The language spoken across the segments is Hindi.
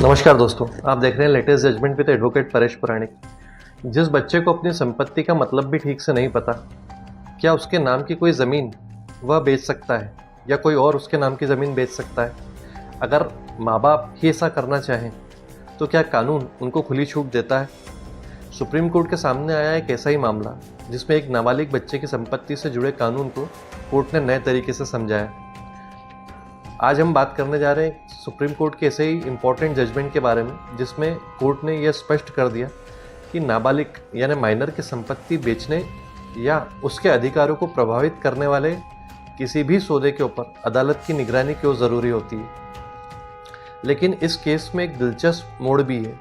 नमस्कार दोस्तों, आप देख रहे हैं latest judgement with advocate Paresh Puranik. जिस बच्चे को अपनी संपत्ति का मतलब भी ठीक से नहीं पता, क्या उसके नाम की कोई ज़मीन वह बेच सकता है या कोई और उसके नाम की ज़मीन बेच सकता है? अगर माँ बाप ही ऐसा करना चाहें तो क्या कानून उनको खुली छूट देता है? सुप्रीम कोर्ट के सामने आया एक ऐसा ही मामला जिसमें एक नाबालिग बच्चे की संपत्ति से जुड़े कानून को कोर्ट ने नए तरीके से समझाया। आज हम बात करने जा रहे हैं सुप्रीम कोर्ट के ऐसे ही इम्पोर्टेंट जजमेंट के बारे में जिसमें कोर्ट ने यह स्पष्ट कर दिया कि नाबालिग यानी माइनर की संपत्ति बेचने या उसके अधिकारों को प्रभावित करने वाले किसी भी सौदे के ऊपर अदालत की निगरानी क्यों ज़रूरी होती है। लेकिन इस केस में एक दिलचस्प मोड़ भी है।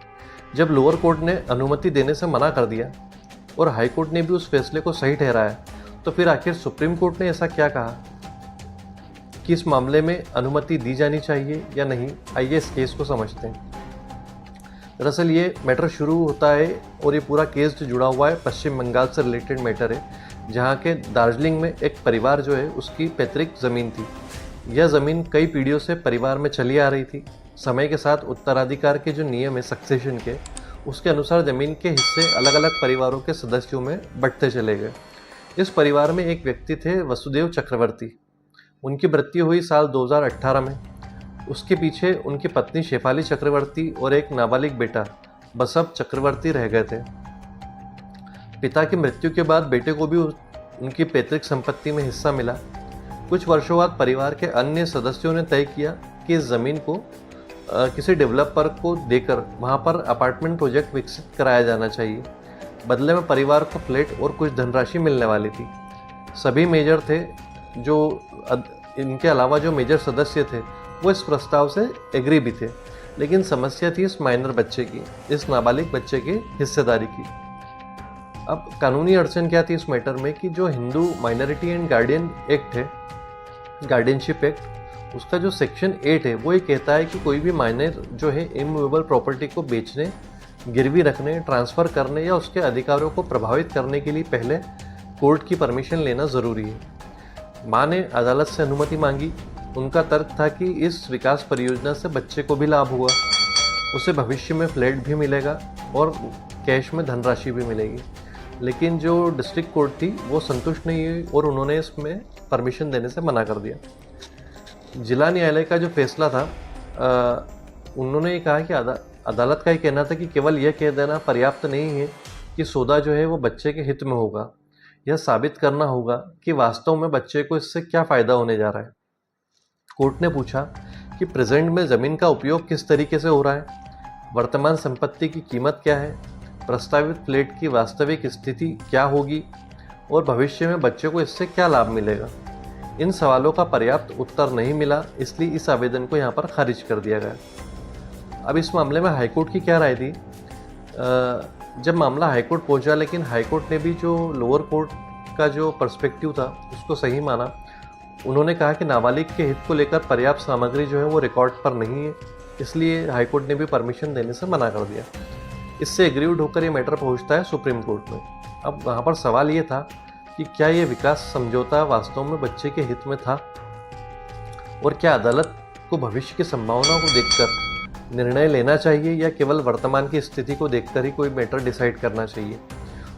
जब लोअर कोर्ट ने अनुमति देने से मना कर दिया और हाई कोर्ट ने भी उस फैसले को सही ठहराया, तो फिर आखिर सुप्रीम कोर्ट ने ऐसा क्या कहा कि इस मामले में अनुमति दी जानी चाहिए या नहीं। आइए इस केस को समझते हैं। दरअसल ये मैटर शुरू होता है और ये पूरा केस जो जुड़ा हुआ है पश्चिम बंगाल से रिलेटेड मैटर है, जहाँ के दार्जिलिंग में एक परिवार जो है उसकी पैतृक ज़मीन थी। यह ज़मीन कई पीढ़ियों से परिवार में चली आ रही थी। समय के साथ उत्तराधिकार के जो नियम है सक्सेशन के, उसके अनुसार ज़मीन के हिस्से अलग अलग परिवारों के सदस्यों में बंटते चले गए। इस परिवार में एक व्यक्ति थे वसुदेव चक्रवर्ती। उनकी मृत्यु हुई साल 2018 में। उसके पीछे उनकी पत्नी शेफाली चक्रवर्ती और एक नाबालिग बेटा बसव चक्रवर्ती रह गए थे। पिता की मृत्यु के बाद बेटे को भी उनकी पैतृक संपत्ति में हिस्सा मिला। कुछ वर्षों बाद परिवार के अन्य सदस्यों ने तय किया कि इस ज़मीन को किसी डेवलपर को देकर वहाँ पर अपार्टमेंट प्रोजेक्ट विकसित कराया जाना चाहिए। बदले में परिवार को फ्लैट और कुछ धनराशि मिलने वाली थी। सभी मेजर थे जो इनके अलावा जो मेजर सदस्य थे वो इस प्रस्ताव से एग्री भी थे, लेकिन समस्या थी इस माइनर बच्चे की, इस नाबालिग बच्चे की हिस्सेदारी की। अब कानूनी अड़चन क्या थी इस मैटर में कि जो Hindu minority and guardian act है, गार्डियनशिप एक्ट, उसका जो सेक्शन 8 है वो ये कहता है कि कोई भी माइनर जो है इमूवेबल प्रॉपर्टी को बेचने, गिरवी रखने, ट्रांसफ़र करने या उसके अधिकारों को प्रभावित करने के लिए पहले कोर्ट की परमिशन लेना ज़रूरी है। माँ ने अदालत से अनुमति मांगी। उनका तर्क था कि इस विकास परियोजना से बच्चे को भी लाभ हुआ, उसे भविष्य में फ्लैट भी मिलेगा और कैश में धनराशि भी मिलेगी। लेकिन जो डिस्ट्रिक्ट कोर्ट थी वो संतुष्ट नहीं हुई और उन्होंने इसमें परमिशन देने से मना कर दिया। जिला न्यायालय का जो फैसला था, उन्होंने ये कहा कि अदालत का ये कहना था कि केवल यह कह देना पर्याप्त नहीं है कि सौदा जो है वो बच्चे के हित में होगा। यह साबित करना होगा कि वास्तव में बच्चे को इससे क्या फ़ायदा होने जा रहा है। कोर्ट ने पूछा कि प्रेजेंट में ज़मीन का उपयोग किस तरीके से हो रहा है, वर्तमान संपत्ति की कीमत क्या है, प्रस्तावित फ्लैट की वास्तविक स्थिति क्या होगी और भविष्य में बच्चे को इससे क्या लाभ मिलेगा। इन सवालों का पर्याप्त उत्तर नहीं मिला, इसलिए इस आवेदन को यहाँ पर खारिज कर दिया गया। अब इस मामले में हाईकोर्ट की क्या राय थी? जब मामला हाईकोर्ट पहुंचा, लेकिन हाईकोर्ट ने भी जो लोअर कोर्ट का जो पर्सपेक्टिव था उसको सही माना। उन्होंने कहा कि नाबालिग के हित को लेकर पर्याप्त सामग्री जो है वो रिकॉर्ड पर नहीं है, इसलिए हाईकोर्ट ने भी परमिशन देने से मना कर दिया। इससे एग्रीव्ड होकर ये मैटर पहुंचता है सुप्रीम कोर्ट में। अब वहाँ पर सवाल ये था कि क्या ये विकास समझौता वास्तव में बच्चे के हित में था और क्या अदालत को भविष्य की संभावनाओं को देखकर निर्णय लेना चाहिए या केवल वर्तमान की स्थिति को देखकर ही कोई मैटर डिसाइड करना चाहिए।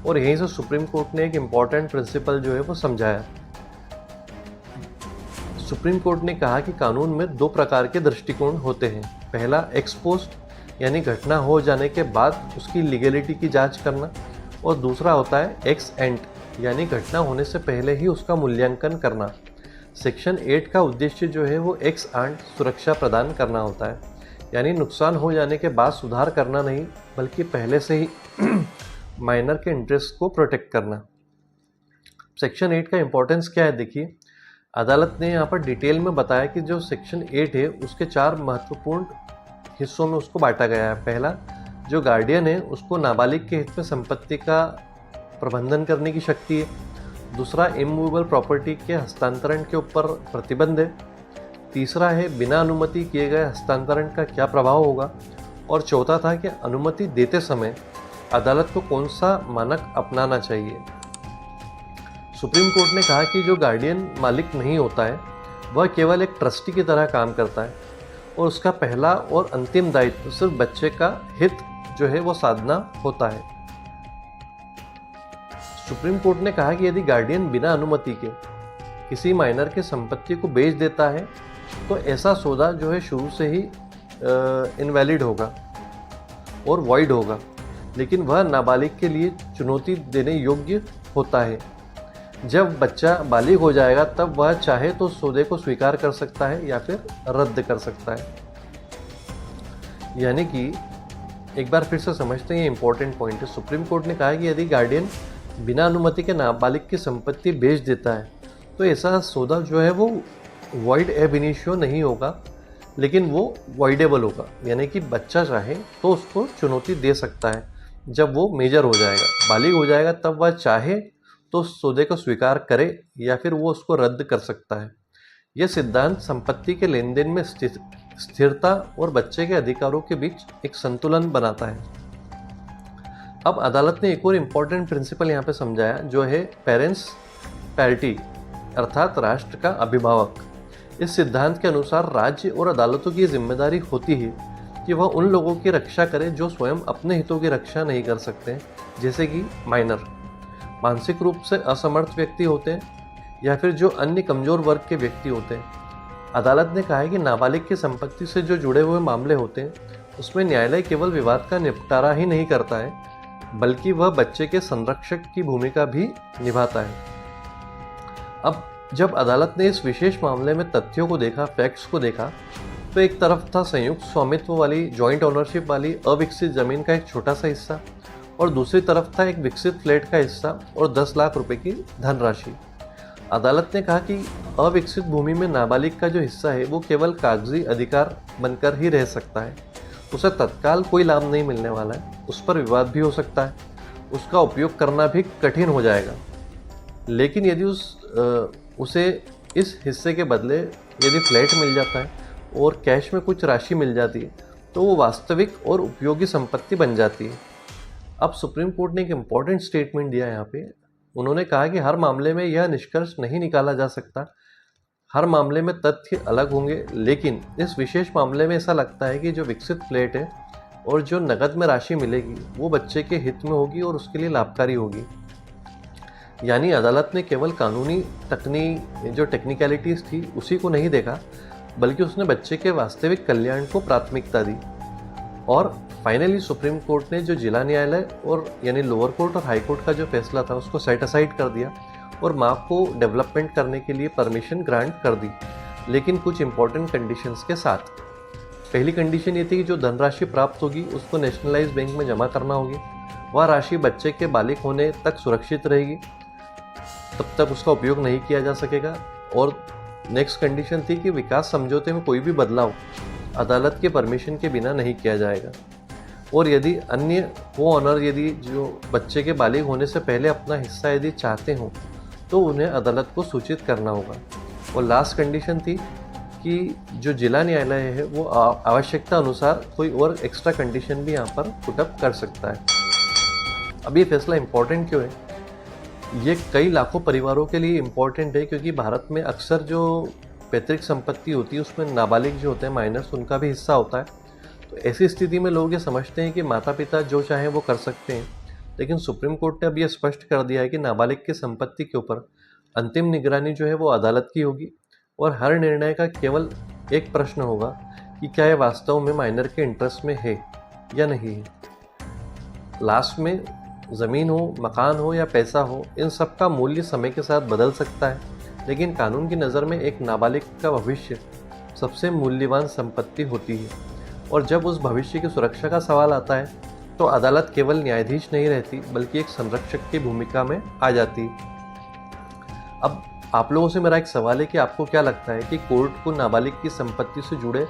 और यहीं से सुप्रीम कोर्ट ने एक इम्पॉर्टेंट प्रिंसिपल जो है वो समझाया। सुप्रीम कोर्ट ने कहा कि कानून में दो प्रकार के दृष्टिकोण होते हैं। पहला एक्स पोस्ट यानी घटना हो जाने के बाद उसकी लीगैलिटी की जांच करना, और दूसरा होता है एक्स एंट यानी घटना होने से पहले ही उसका मूल्यांकन करना। सेक्शन 8 का उद्देश्य जो है वो एक्स एंट सुरक्षा प्रदान करना होता है, यानी नुकसान हो जाने के बाद सुधार करना नहीं, बल्कि पहले से ही माइनर के इंटरेस्ट को प्रोटेक्ट करना। सेक्शन 8 का इम्पोर्टेंस क्या है देखिए। अदालत ने यहाँ पर डिटेल में बताया कि जो सेक्शन 8 है उसके 4 महत्वपूर्ण हिस्सों में उसको बांटा गया है। पहला, जो गार्डियन है उसको नाबालिग के हित में संपत्ति का प्रबंधन करने की शक्ति है। दूसरा, इमूवेबल प्रॉपर्टी के हस्तांतरण के ऊपर प्रतिबंध है। तीसरा है बिना अनुमति किए गए हस्तांतरण का क्या प्रभाव होगा। और चौथा था कि अनुमति देते समय अदालत को कौन सा मानक अपनाना चाहिए। सुप्रीम कोर्ट ने कहा कि जो गार्डियन मालिक नहीं होता है वह केवल एक ट्रस्टी की तरह काम करता है और उसका पहला और अंतिम दायित्व सिर्फ बच्चे का हित जो है वो साधना होता है। सुप्रीम कोर्ट ने कहा कि यदि गार्डियन बिना अनुमति के किसी माइनर के संपत्ति को बेच देता है तो ऐसा सौदा जो है शुरू से ही इनवैलिड होगा और वॉइड होगा, लेकिन वह नाबालिग के लिए चुनौती देने योग्य होता है। जब बच्चा बालिग हो जाएगा तब वह चाहे तो सौदे को स्वीकार कर सकता है या फिर रद्द कर सकता है। यानी कि एक बार फिर से समझते हैं, ये इंपॉर्टेंट पॉइंट है। सुप्रीम कोर्ट ने कहा कि यदि गार्डियन बिना अनुमति के नाबालिग की संपत्ति बेच देता है तो ऐसा सौदा जो है वो वॉइड एब इनिशियो नहीं होगा, लेकिन वो वॉइडेबल होगा। यानी कि बच्चा चाहे तो उसको चुनौती दे सकता है। जब वो मेजर हो जाएगा, बालिग हो जाएगा, तब वह चाहे तो सौदे को स्वीकार करे या फिर वो उसको रद्द कर सकता है। यह सिद्धांत संपत्ति के लेन देन में स्थिरता और बच्चे के अधिकारों के बीच एक संतुलन बनाता है। अब अदालत ने एक और इम्पॉर्टेंट प्रिंसिपल यहाँ पे समझाया, जो है पेरेंट्स पैरिटी, अर्थात राष्ट्र का अभिभावक। इस सिद्धांत के अनुसार राज्य और अदालतों की जिम्मेदारी होती है कि वह उन लोगों की रक्षा करें जो स्वयं अपने हितों की रक्षा नहीं कर सकते, जैसे कि माइनर, मानसिक रूप से असमर्थ व्यक्ति होते हैं या फिर जो अन्य कमजोर वर्ग के व्यक्ति होते हैं। अदालत ने कहा है कि नाबालिग की संपत्ति से जो जुड़े हुए मामले होते हैं उसमें न्यायालय केवल विवाद का निपटारा ही नहीं करता है, बल्कि वह बच्चे के संरक्षक की भूमिका भी निभाता है। अब जब अदालत ने इस विशेष मामले में तथ्यों को देखा, फैक्ट्स को देखा, तो एक तरफ था संयुक्त स्वामित्व वाली, जॉइंट ओनरशिप वाली अविकसित जमीन का एक छोटा सा हिस्सा, और दूसरी तरफ था एक विकसित फ्लैट का हिस्सा और 10 लाख रुपए की धनराशि। अदालत ने कहा कि अविकसित भूमि में नाबालिग का जो हिस्सा है वो केवल कागजी अधिकार बनकर ही रह सकता है, उसे तत्काल कोई लाभ नहीं मिलने वाला है, उस पर विवाद भी हो सकता है, उसका उपयोग करना भी कठिन हो जाएगा। लेकिन यदि उसे इस हिस्से के बदले यदि फ्लैट मिल जाता है और कैश में कुछ राशि मिल जाती है तो वो वास्तविक और उपयोगी संपत्ति बन जाती है। अब सुप्रीम कोर्ट ने एक इम्पॉर्टेंट स्टेटमेंट दिया यहाँ पे। उन्होंने कहा कि हर मामले में यह निष्कर्ष नहीं निकाला जा सकता, हर मामले में तथ्य अलग होंगे, लेकिन इस विशेष मामले में ऐसा लगता है कि जो विकसित फ्लैट है और जो नकद में राशि मिलेगी वो बच्चे के हित में होगी और उसके लिए लाभकारी होगी। यानी अदालत ने केवल कानूनी जो टेक्निकलिटीज़ थी उसी को नहीं देखा, बल्कि उसने बच्चे के वास्तविक कल्याण को प्राथमिकता दी। और फाइनली सुप्रीम कोर्ट ने जो जिला न्यायालय और यानी लोअर कोर्ट और हाई कोर्ट का जो फैसला था उसको सेट असाइड कर दिया और माँ को डेवलपमेंट करने के लिए परमिशन ग्रांट कर दी, लेकिन कुछ इंपॉर्टेंट कंडीशंस के साथ। पहली कंडीशन ये थी कि जो धनराशि प्राप्त होगी उसको नेशनलाइज बैंक में जमा करना होगी, वह राशि बच्चे के बालिग होने तक सुरक्षित रहेगी, तब तक उसका उपयोग नहीं किया जा सकेगा। और नेक्स्ट कंडीशन थी कि विकास समझौते में कोई भी बदलाव अदालत के परमिशन के बिना नहीं किया जाएगा, और यदि अन्य को ऑनर यदि जो बच्चे के बालिग होने से पहले अपना हिस्सा यदि चाहते हों तो उन्हें अदालत को सूचित करना होगा। और लास्ट कंडीशन थी कि जो जिला न्यायालय है वो आवश्यकता अनुसार कोई और एक्स्ट्रा कंडीशन भी यहाँ पर पुटअप कर सकता है। अब ये फैसला इम्पोर्टेंट क्यों है? ये कई लाखों परिवारों के लिए इम्पोर्टेंट है, क्योंकि भारत में अक्सर जो पैतृक संपत्ति होती है उसमें नाबालिग जो होते हैं माइनर्स, उनका भी हिस्सा होता है। तो ऐसी स्थिति में लोग ये समझते हैं कि माता पिता जो चाहें वो कर सकते हैं, लेकिन सुप्रीम कोर्ट ने अब ये स्पष्ट कर दिया है कि नाबालिग की संपत्ति के ऊपर अंतिम निगरानी जो है वो अदालत की होगी, और हर निर्णय का केवल एक प्रश्न होगा कि क्या ये वास्तव में माइनर के इंटरेस्ट में है या नहीं है। लास्ट में ज़मीन हो, मकान हो या पैसा हो, इन सब का मूल्य समय के साथ बदल सकता है, लेकिन कानून की नज़र में एक नाबालिग का भविष्य सबसे मूल्यवान संपत्ति होती है। और जब उस भविष्य की सुरक्षा का सवाल आता है तो अदालत केवल न्यायाधीश नहीं रहती, बल्कि एक संरक्षक की भूमिका में आ जाती है। अब आप लोगों से मेरा एक सवाल है कि आपको क्या लगता है कि कोर्ट को नाबालिग की संपत्ति से जुड़े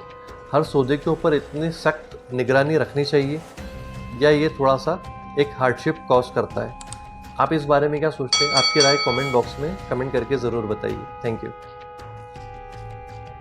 हर सौदे के ऊपर इतनी सख्त निगरानी रखनी चाहिए, या ये थोड़ा सा एक हार्डशिप कॉज करता है? आप इस बारे में क्या सोचते हैं? आपकी राय कमेंट बॉक्स में कमेंट करके ज़रूर बताइए। Thank you.